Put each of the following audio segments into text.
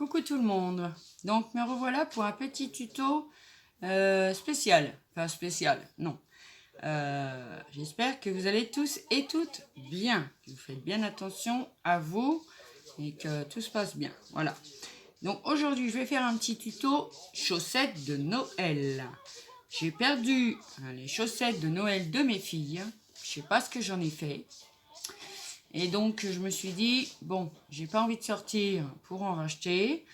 Coucou tout le monde. Donc me revoilà pour un petit tuto spécial. Enfin spécial, non. J'espère que vous allez tous et toutes bien. Que vous faites bien attention à vous et que tout se passe bien. Voilà. Donc aujourd'hui je vais faire un petit tuto chaussettes de Noël. J'ai perdu les chaussettes de Noël de mes filles. Je sais pas ce que j'en ai fait. Et donc je me suis dit, bon, j'ai pas envie de sortir pour en racheter.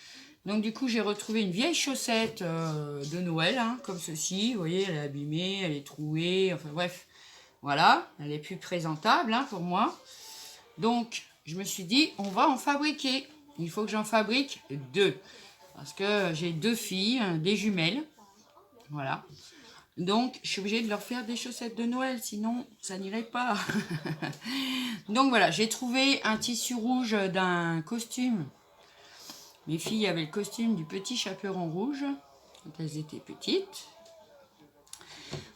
Donc du coup j'ai retrouvé une vieille chaussette de Noël, hein, comme ceci. Vous voyez, elle est abîmée, elle est trouée, enfin bref. Voilà, elle est plus présentable hein, pour moi. Donc je me suis dit, on va en fabriquer. Il faut que j'en fabrique 2. Parce que j'ai 2 filles, des jumelles. Voilà. Donc, je suis obligée de leur faire des chaussettes de Noël, sinon ça n'irait pas. Donc voilà, j'ai trouvé un tissu rouge d'un costume. Mes filles avaient le costume du petit chaperon rouge, quand elles étaient petites.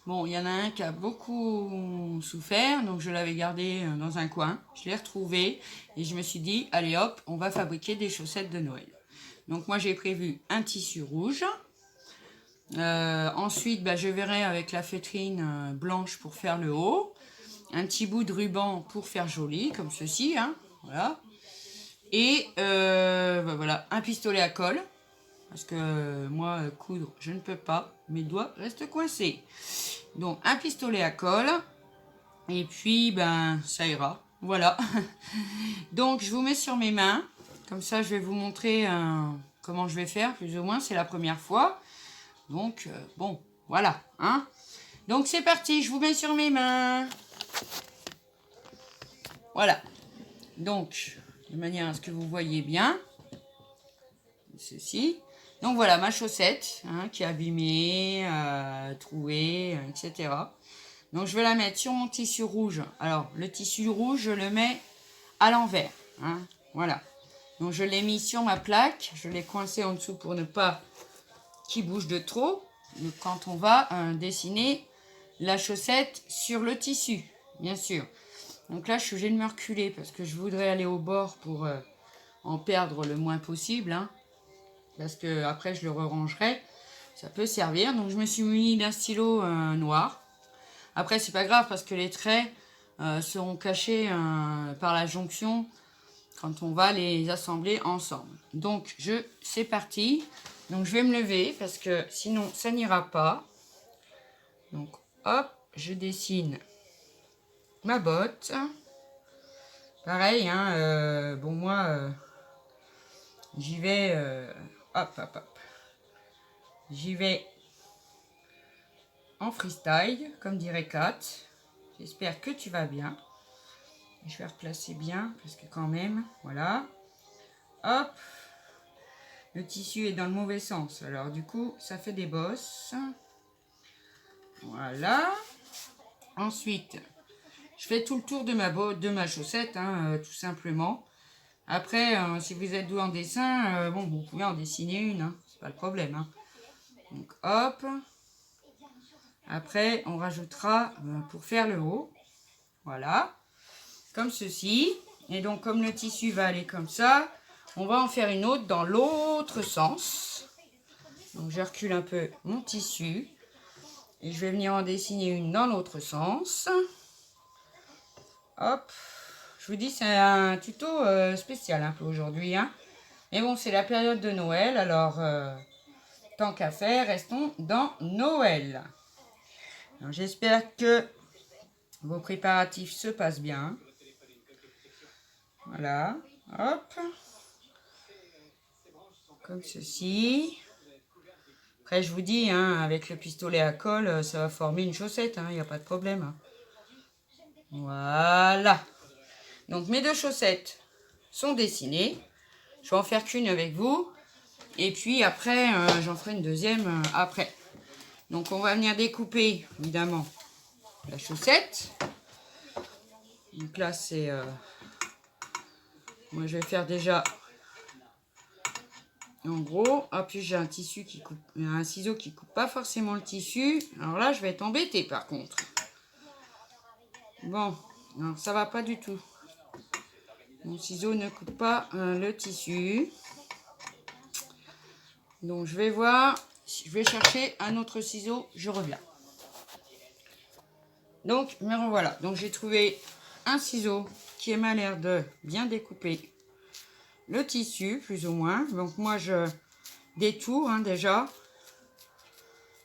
Bon, il y en a un qui a beaucoup souffert, donc je l'avais gardé dans un coin. Je l'ai retrouvé et je me suis dit, allez hop, on va fabriquer des chaussettes de Noël. Donc moi j'ai prévu un tissu rouge. Ensuite, je verrai avec la feutrine blanche pour faire le haut. Un petit bout de ruban pour faire joli, comme ceci. Hein, voilà. Et voilà, un pistolet à colle. Parce que moi, coudre, je ne peux pas. Mes doigts restent coincés. Donc, un pistolet à colle. Et puis, ça ira. Voilà. Donc, je vous mets sur mes mains. Comme ça, je vais vous montrer comment je vais faire, plus ou moins. C'est la première fois. Donc, bon, voilà. Hein. Donc, c'est parti. Je vous mets sur mes mains. Voilà. Donc, de manière à ce que vous voyez bien. Ceci. Donc, voilà ma chaussette hein, qui est abîmée, trouée, etc. Donc, je vais la mettre sur mon tissu rouge. Alors, le tissu rouge, je le mets à l'envers. Hein, voilà. Donc, je l'ai mis sur ma plaque. Je l'ai coincé en dessous pour ne pas qu'il bouge de trop. Quand on va dessiner la chaussette sur le tissu, bien sûr. Donc là, je suis obligée de me reculer parce que je voudrais aller au bord pour en perdre le moins possible. Hein, parce que après, je le rangerai. Ça peut servir. Donc, je me suis mis d'un stylo noir. Après, c'est pas grave parce que les traits seront cachés par la jonction quand on va les assembler ensemble. Donc, c'est parti. Donc, je vais me lever parce que sinon, ça n'ira pas. Donc, hop, je dessine ma botte. Pareil, hein, bon, moi, j'y vais, hop, hop, hop. J'y vais en freestyle, comme dirait Kat. J'espère que tu vas bien. Je vais replacer bien, parce que quand même, voilà. Hop. Le tissu est dans le mauvais sens, alors du coup, ça fait des bosses. Voilà. Ensuite, je fais tout le tour de ma chaussette, hein, tout simplement. Après, si vous êtes doué en dessin, bon, vous pouvez en dessiner une, hein, c'est pas le problème. Hein. Donc, hop. Après, on rajoutera pour faire le haut. Voilà. Comme ceci. Et donc, comme le tissu va aller comme ça, on va en faire une autre dans l'autre sens. Donc, je recule un peu mon tissu. Et je vais venir en dessiner une dans l'autre sens. Hop. Je vous dis, c'est un tuto spécial un peu aujourd'hui. Hein. Mais bon, c'est la période de Noël. Alors, tant qu'à faire, restons dans Noël. J'espère que vos préparatifs se passent bien. Voilà. Hop. Comme ceci. Après, je vous dis, hein, avec le pistolet à colle, ça va former une chaussette. Il n'y a pas de problème. Hein. Voilà. Donc, mes 2 chaussettes sont dessinées. Je vais en faire qu'une avec vous. Et puis, après, j'en ferai une deuxième après. Donc, on va venir découper, évidemment, la chaussette. Donc là, c'est... moi, je vais faire déjà... En gros, ah puis j'ai un tissu qui coupe, un ciseau qui coupe pas forcément le tissu. Alors là, je vais être embêtée par contre. Bon, alors ça va pas du tout. Mon ciseau ne coupe pas le tissu. Donc je vais voir, je vais chercher un autre ciseau, je reviens. Donc me revoilà. Donc j'ai trouvé un ciseau qui m'a l'air de bien découper le tissu, plus ou moins. Donc moi je détourne déjà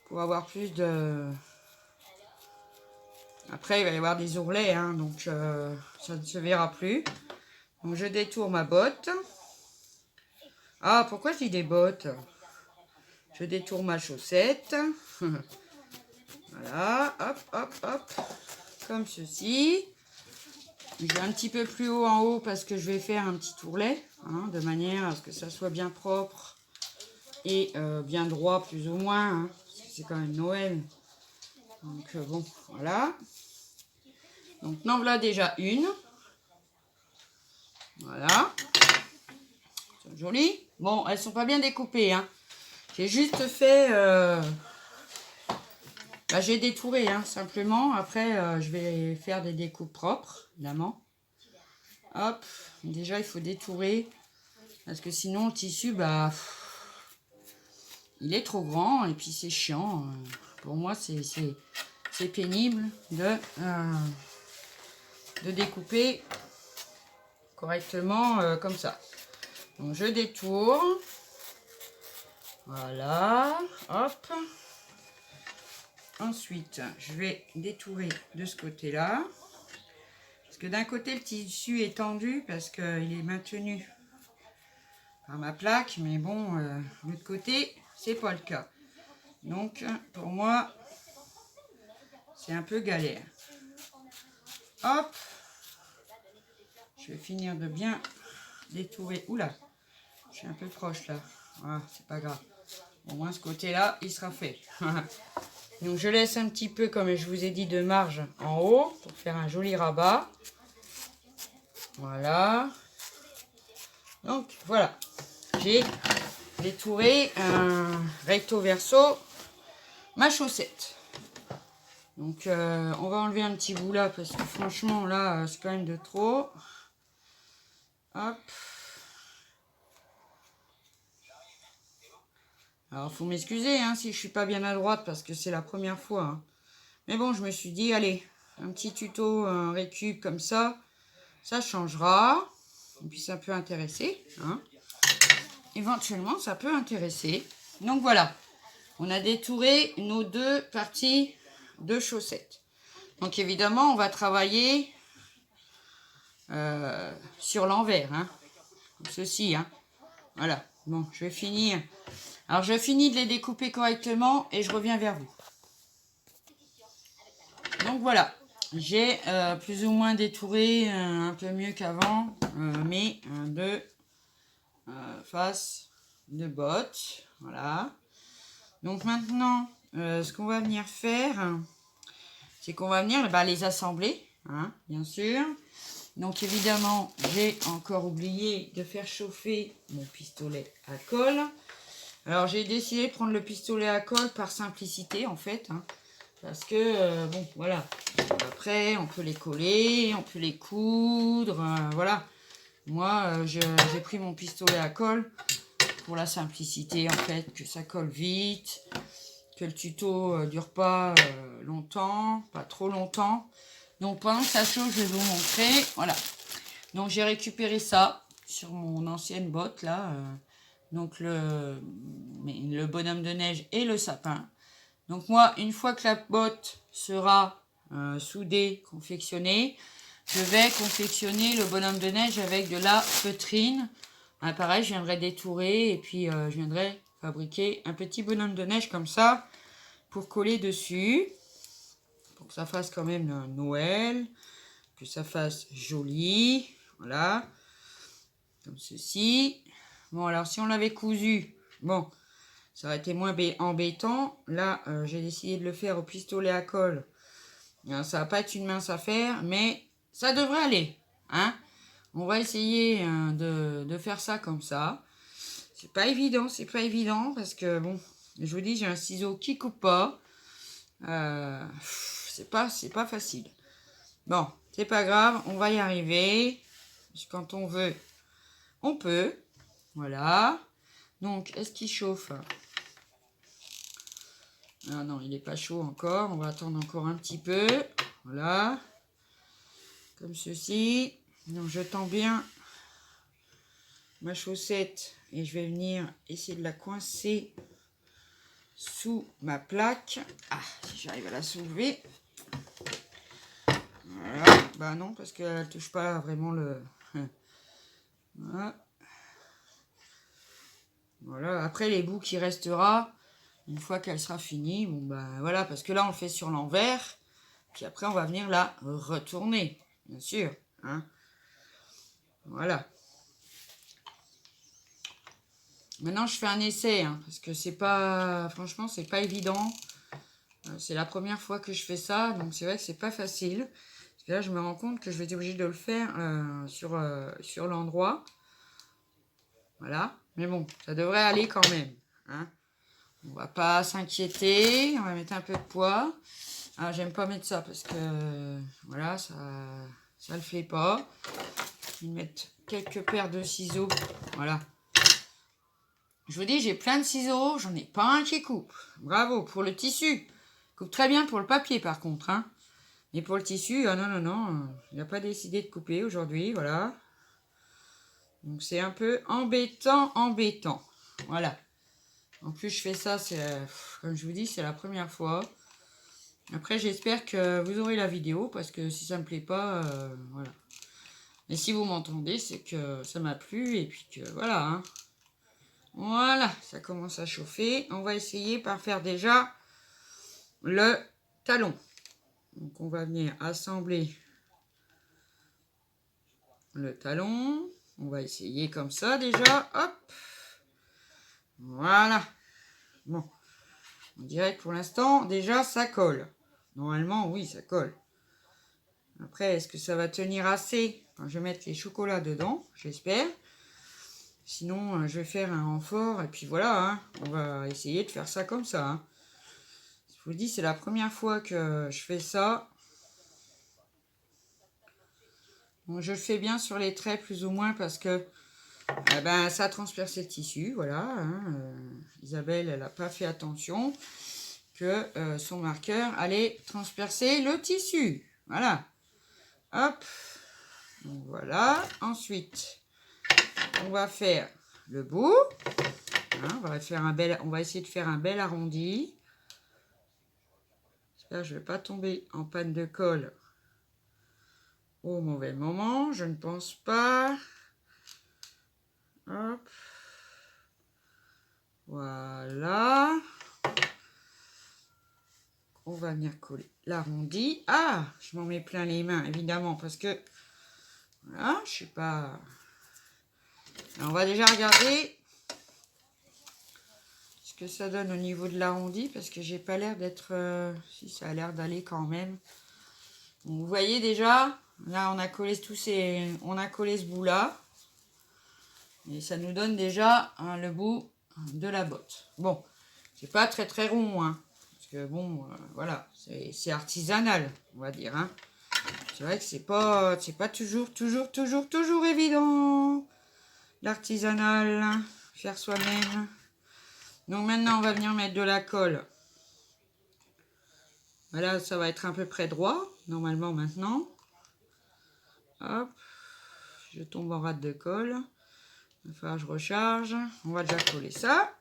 pour avoir plus de... Après il va y avoir des ourlets, hein, donc ça ne se verra plus. Donc je détourne ma botte. Ah, pourquoi je dis des bottes? Je détourne ma chaussette. Voilà, hop, hop, hop. Comme ceci. Je vais un petit peu plus haut en haut parce que je vais faire un petit ourlet, hein, de manière à ce que ça soit bien propre et bien droit plus ou moins, hein, parce que c'est quand même Noël. Donc bon, voilà. Donc en voilà déjà une. Voilà. C'est joli. Bon, elles sont pas bien découpées, hein. J'ai juste fait... Bah, j'ai détouré, hein, simplement. Après, je vais faire des découpes propres, évidemment. Hop. Déjà, il faut détourer. Parce que sinon, le tissu, bah... il est trop grand et puis c'est chiant. Pour moi, c'est pénible de découper correctement comme ça. Donc, je détourne. Voilà. Hop. Ensuite, je vais détourer de ce côté-là. Parce que d'un côté, le tissu est tendu parce qu'il est maintenu par ma plaque. Mais bon, de l'autre côté, c'est pas le cas. Donc, pour moi, c'est un peu galère. Hop. Je vais finir de bien détourer. Oula, je suis un peu proche là. Ah, c'est pas grave. Au moins, ce côté-là, il sera fait. Donc, je laisse un petit peu, comme je vous ai dit, de marge en haut pour faire un joli rabat. Voilà. Donc, voilà. J'ai détouré un recto verso ma chaussette. Donc, on va enlever un petit bout là parce que franchement, là, c'est quand même de trop. Hop. Alors, faut m'excuser hein, si je suis pas bien à droite parce que c'est la première fois. Hein. Mais bon, je me suis dit, allez, un petit tuto, un récup comme ça changera. Et puis, ça peut intéresser. Hein. Éventuellement, ça peut intéresser. Donc, voilà. On a détouré nos deux parties de chaussettes. Donc, évidemment, on va travailler sur l'envers. Hein. Comme ceci. Hein. Voilà. Bon, je vais finir. Alors, je finis de les découper correctement et je reviens vers vous. Donc, voilà. J'ai plus ou moins détouré un peu mieux qu'avant mes deux faces de bottes. Voilà. Donc, maintenant, ce qu'on va venir faire, c'est qu'on va venir les assembler, hein, bien sûr. Donc, évidemment, j'ai encore oublié de faire chauffer mon pistolet à colle. Alors, j'ai décidé de prendre le pistolet à colle par simplicité, en fait. Hein, parce que, bon, voilà. Après, on peut les coller, on peut les coudre, voilà. Moi, j'ai pris mon pistolet à colle pour la simplicité, en fait, que ça colle vite, que le tuto dure pas longtemps, pas trop longtemps. Donc, pendant que ça chauffe, je vais vous montrer. Voilà. Donc, j'ai récupéré ça sur mon ancienne botte, là. Donc, le bonhomme de neige et le sapin. Donc, moi, une fois que la botte sera soudée, confectionnée, je vais confectionner le bonhomme de neige avec de la feutrine. Pareil, je viendrai détourer et puis je viendrai fabriquer un petit bonhomme de neige comme ça pour coller dessus. Pour que ça fasse quand même Noël, que ça fasse joli. Voilà. Comme ceci. Bon, alors si on l'avait cousu, bon, ça aurait été moins embêtant. Là, j'ai décidé de le faire au pistolet à colle. Alors, ça va pas être une mince affaire, mais ça devrait aller. Hein, on va essayer de faire ça comme ça. C'est pas évident parce que, bon, je vous dis, j'ai un ciseau qui coupe pas. C'est pas facile. Bon, c'est pas grave, on va y arriver. Parce que quand on veut, on peut. Voilà. Donc, est-ce qu'il chauffe? Ah non, il n'est pas chaud encore. On va attendre encore un petit peu. Voilà. Comme ceci. Donc, je tends bien ma chaussette et je vais venir essayer de la coincer sous ma plaque. Ah, si j'arrive à la soulever. Voilà. Bah non, parce qu'elle ne touche pas vraiment le... Voilà. Voilà. Après, les bouts qui restera, une fois qu'elle sera finie, bon bah voilà, parce que là, on le fait sur l'envers. Puis après, on va venir la retourner, bien sûr. Hein. Voilà. Maintenant, je fais un essai, hein, parce que c'est pas... Franchement, c'est pas évident. C'est la première fois que je fais ça, donc c'est vrai que c'est pas facile. Parce que là, je me rends compte que je vais être obligée de le faire sur l'endroit. Voilà. Mais bon, ça devrait aller quand même. Hein. On va pas s'inquiéter. On va mettre un peu de poids. Ah, j'aime pas mettre ça parce que... Voilà, ça le fait pas. Je vais mettre quelques paires de ciseaux. Voilà. Je vous dis, j'ai plein de ciseaux. J'en ai pas un qui coupe. Bravo pour le tissu. Coupe très bien pour le papier par contre. Hein. Et pour le tissu, ah non, non, non. Il n'a pas décidé de couper aujourd'hui. Voilà. Donc c'est un peu embêtant, embêtant. Voilà. En plus, je fais ça, comme je vous dis, c'est la première fois. Après, j'espère que vous aurez la vidéo parce que si ça me plaît pas, voilà. Et si vous m'entendez, c'est que ça m'a plu et puis que voilà. Hein. Voilà, ça commence à chauffer. On va essayer par faire déjà le talon. Donc, on va venir assembler le talon. On va essayer comme ça déjà. Hop. Voilà. Bon. On dirait que pour l'instant, déjà, ça colle. Normalement, oui, ça colle. Après, est-ce que ça va tenir assez quand je vais mettre les chocolats dedans? J'espère. Sinon, je vais faire un renfort. Et puis voilà, hein, on va essayer de faire ça comme ça. Hein. Je vous le dis, c'est la première fois que je fais ça. Bon, je le fais bien sur les traits, plus ou moins, parce que ça a transpercé le tissu. Voilà. Hein, Isabelle, elle n'a pas fait attention que son marqueur allait transpercer le tissu. Voilà. Hop. Donc, voilà. Ensuite, on va faire le bout. Hein, on va essayer de faire un bel arrondi. J'espère que je ne vais pas tomber en panne de colle au mauvais moment. Je ne pense pas. Hop. Voilà. On va venir coller l'arrondi. Ah, je m'en mets plein les mains, évidemment, parce que... Voilà, je sais pas... Alors, on va déjà regarder ce que ça donne au niveau de l'arrondi, parce que j'ai pas l'air d'être... si, ça a l'air d'aller quand même. Donc, vous voyez déjà, là, on a collé on a collé ce bout-là. Et ça nous donne déjà hein, le bout de la botte. Bon, c'est pas très très rond, hein. Parce que bon, voilà, c'est artisanal, on va dire. Hein. C'est vrai que c'est pas toujours évident. L'artisanal, faire soi-même. Donc maintenant, on va venir mettre de la colle. Voilà, ça va être à peu près droit, normalement maintenant. Hop, je tombe en rate de colle. Enfin, je recharge. On va déjà coller ça.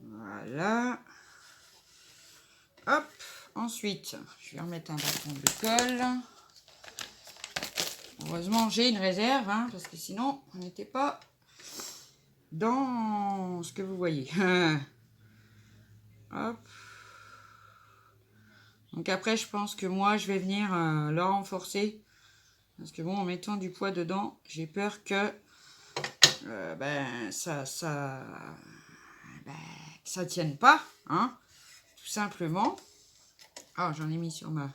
Voilà. Hop. Ensuite, je vais remettre un bâton de colle. Heureusement, j'ai une réserve, hein, parce que sinon, on n'était pas dans ce que vous voyez. Hop. Donc après, je pense que moi, je vais venir le renforcer. Parce que bon, en mettant du poids dedans, j'ai peur que ça tienne pas, hein, tout simplement. Ah, j'en ai mis sur ma...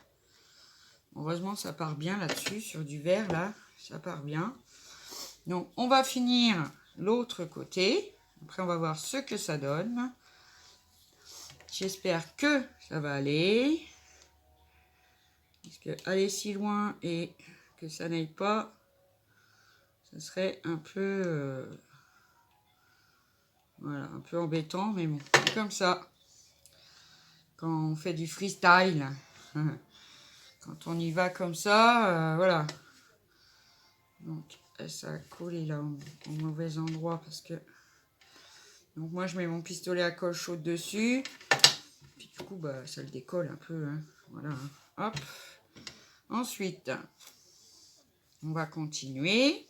Heureusement, ça part bien là-dessus, sur du verre, là, ça part bien. Donc, on va finir l'autre côté. Après, on va voir ce que ça donne. J'espère que ça va aller. Parce que aller si loin et que ça n'aille pas, ça serait un peu... voilà, un peu embêtant, mais bon, c'est comme ça. Quand on fait du freestyle, quand on y va comme ça, voilà. Donc, ça a collé là au mauvais endroit parce que... Donc moi, je mets mon pistolet à colle chaude dessus. Puis du coup, bah, ça le décolle un peu. Hein. Voilà. Hein. Hop. Ensuite, on va continuer.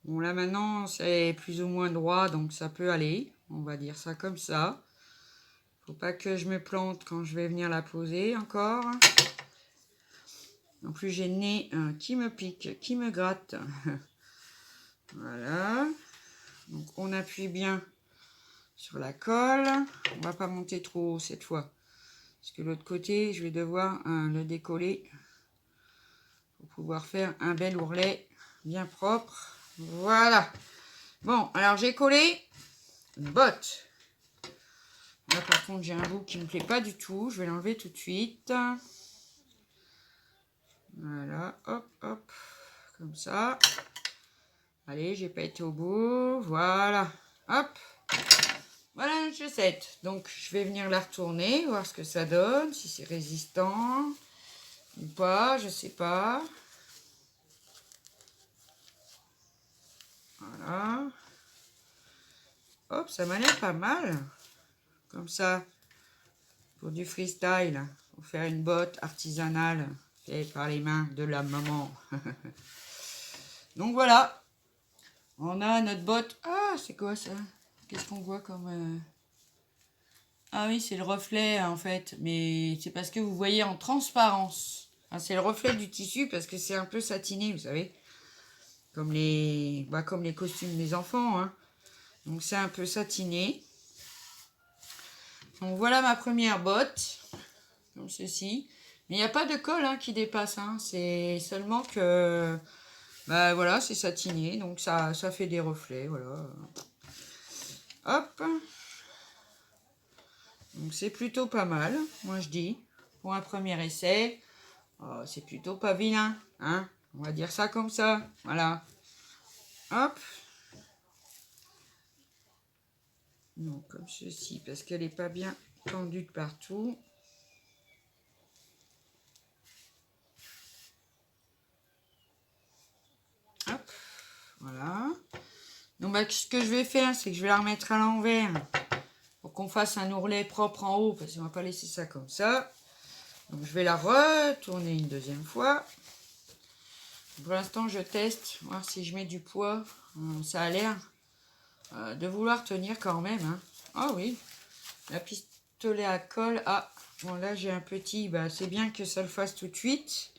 Bon, là maintenant, c'est plus ou moins droit, donc ça peut aller. On va dire ça comme ça. Faut pas que je me plante quand je vais venir la poser encore. En plus, j'ai le nez qui me pique, qui me gratte. Voilà. Donc, on appuie bien sur la colle. On va pas monter trop haut cette fois. Parce que l'autre côté, je vais devoir le décoller pour pouvoir faire un bel ourlet bien propre. Voilà. Bon, alors j'ai collé une botte. Là, par contre, j'ai un bout qui me plaît pas du tout. Je vais l'enlever tout de suite. Voilà, hop, hop, comme ça. Allez, j'ai pas été au bout. Voilà, hop. Voilà une chaussette. Donc, je vais venir la retourner, voir ce que ça donne, si c'est résistant ou pas, je sais pas. Voilà. Hop, ça m'a l'air pas mal. Comme ça, pour du freestyle, pour faire une botte artisanale faite par les mains de la maman. Donc voilà. On a notre botte. Ah, c'est quoi ça? Qu'est-ce qu'on voit comme... Ah oui, c'est le reflet en fait. Mais c'est parce que vous voyez en transparence. Enfin, c'est le reflet du tissu parce que c'est un peu satiné, vous savez. Comme les costumes des enfants. Hein. Donc c'est un peu satiné. Donc voilà ma première botte. Comme ceci. Mais il n'y a pas de colle hein, qui dépasse. Hein. C'est seulement que... Bah voilà, c'est satiné. Donc ça fait des reflets. Voilà. Hop. Donc c'est plutôt pas mal, moi je dis. Pour un premier essai, c'est plutôt pas vilain. Hein, on va dire ça comme ça. Voilà. Hop. Non, comme ceci, parce qu'elle n'est pas bien tendue de partout. Hop. Voilà. Donc bah, ce que je vais faire, c'est que je vais la remettre à l'envers. Pour qu'on fasse un ourlet propre en haut, parce qu'on va pas laisser ça comme ça. Donc je vais la retourner une deuxième fois. Pour l'instant, je teste, voir si je mets du poids. Ça a l'air de vouloir tenir quand même. Hein. Ah oui, la pistolet à colle. Ah, bon là j'ai un petit, bah, c'est bien que ça le fasse tout de suite.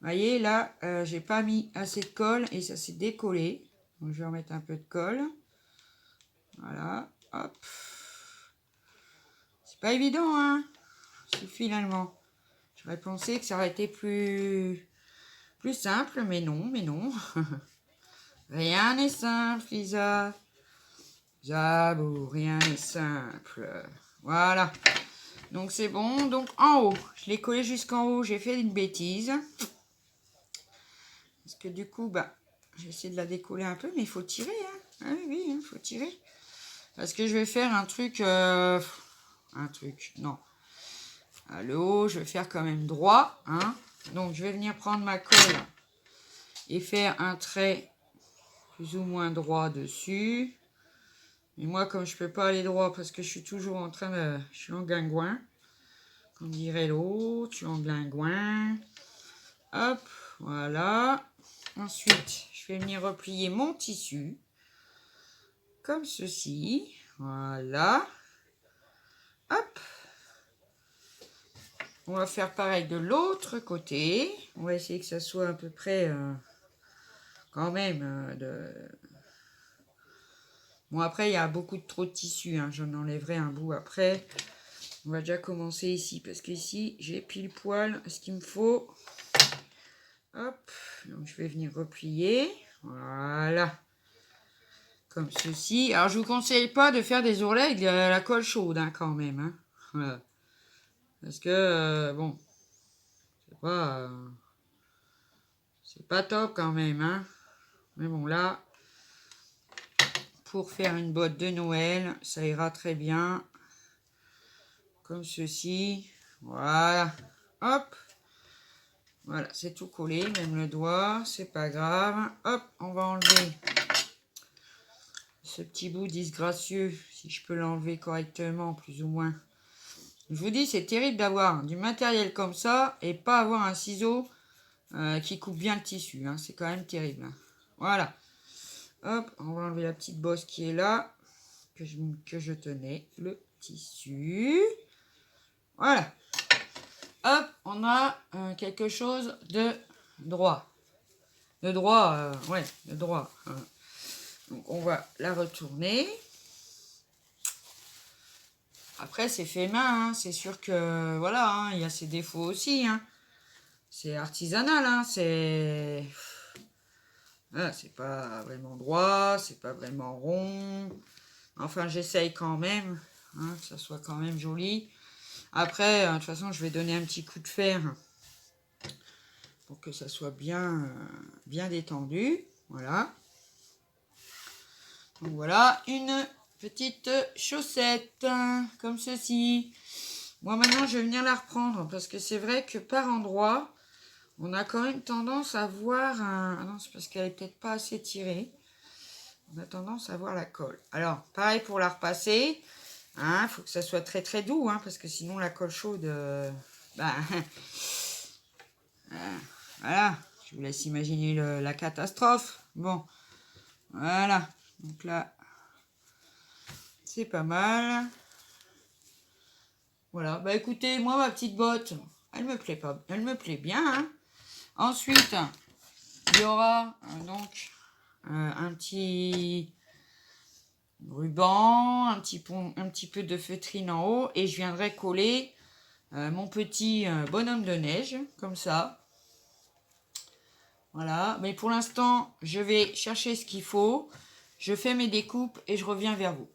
Vous voyez, là, j'ai pas mis assez de colle et ça s'est décollé. Donc je vais remettre un peu de colle. Voilà, hop. C'est pas évident, hein. Finalement, j'aurais pensé que ça aurait été plus simple, mais non, Rien n'est simple, Lisa. Zabou, rien n'est simple. Voilà. Donc c'est bon. Donc en haut, je l'ai collé jusqu'en haut. J'ai fait une bêtise. Parce que du coup, bah, j'ai essayé de la décoller un peu, mais il faut tirer. Hein. Ah oui, il faut tirer. Parce que je vais faire un truc... non. Le haut, je vais faire quand même droit. Hein. Donc je vais venir prendre ma colle et faire un trait plus ou moins droit dessus. Et moi, comme je peux pas aller droit parce que je suis toujours en train de... Je suis en guingouin. Comme dirait l'autre, je suis en guingouin. Hop, voilà. Ensuite, je vais venir replier mon tissu. Comme ceci. Voilà. Hop. On va faire pareil de l'autre côté. On va essayer que ça soit à peu près... quand même de... Bon, après, il y a beaucoup trop de tissu. Hein. J'en enlèverai un bout après. On va déjà commencer ici. Parce qu'ici, j'ai pile poil ce qu'il me faut. Hop. Donc, je vais venir replier. Voilà. Comme ceci. Alors, je vous conseille pas de faire des ourlets avec la colle chaude, hein, quand même. Hein. Voilà. Parce que, bon, c'est pas top quand même, hein. Mais bon, là, pour faire une botte de Noël, ça ira très bien. Comme ceci. Voilà. Hop. Voilà, c'est tout collé, même le doigt, c'est pas grave. Hop, on va enlever ce petit bout disgracieux, si je peux l'enlever correctement, plus ou moins. Je vous dis, c'est terrible d'avoir du matériel comme ça et pas avoir un ciseau qui coupe bien le tissu. Hein. C'est quand même terrible. Hein. Voilà. Hop, on va enlever la petite bosse qui est là, que je tenais, le tissu. Voilà. Hop, on a quelque chose de droit. De droit, ouais, de droit. Donc on va la retourner. Après, c'est fait main, hein. C'est sûr que, voilà, hein, il y a ses défauts aussi. Hein. C'est artisanal, hein. C'est pas vraiment droit, c'est pas vraiment rond. Enfin, j'essaye quand même, hein, que ça soit quand même joli. Après, de toute façon, je vais donner un petit coup de fer pour que ça soit bien détendu. Voilà. Donc voilà, une petite chaussette, comme ceci. Moi, maintenant, je vais venir la reprendre, parce que c'est vrai que par endroit, on a quand même tendance à voir un... Ah non, c'est parce qu'elle est peut-être pas assez tirée. On a tendance à voir la colle. Alors, pareil pour la repasser. Hein, faut que ça soit très très doux, hein, parce que sinon la colle chaude... voilà, je vous laisse imaginer la catastrophe. Bon, voilà. Donc là, c'est pas mal. Voilà, bah écoutez, moi ma petite botte, elle me plaît pas, elle me plaît bien. Hein. Ensuite, il y aura donc un petit ruban, un petit peu de feutrine en haut, et je viendrai coller mon petit bonhomme de neige, comme ça. Voilà, mais pour l'instant, je vais chercher ce qu'il faut, je fais mes découpes et je reviens vers vous.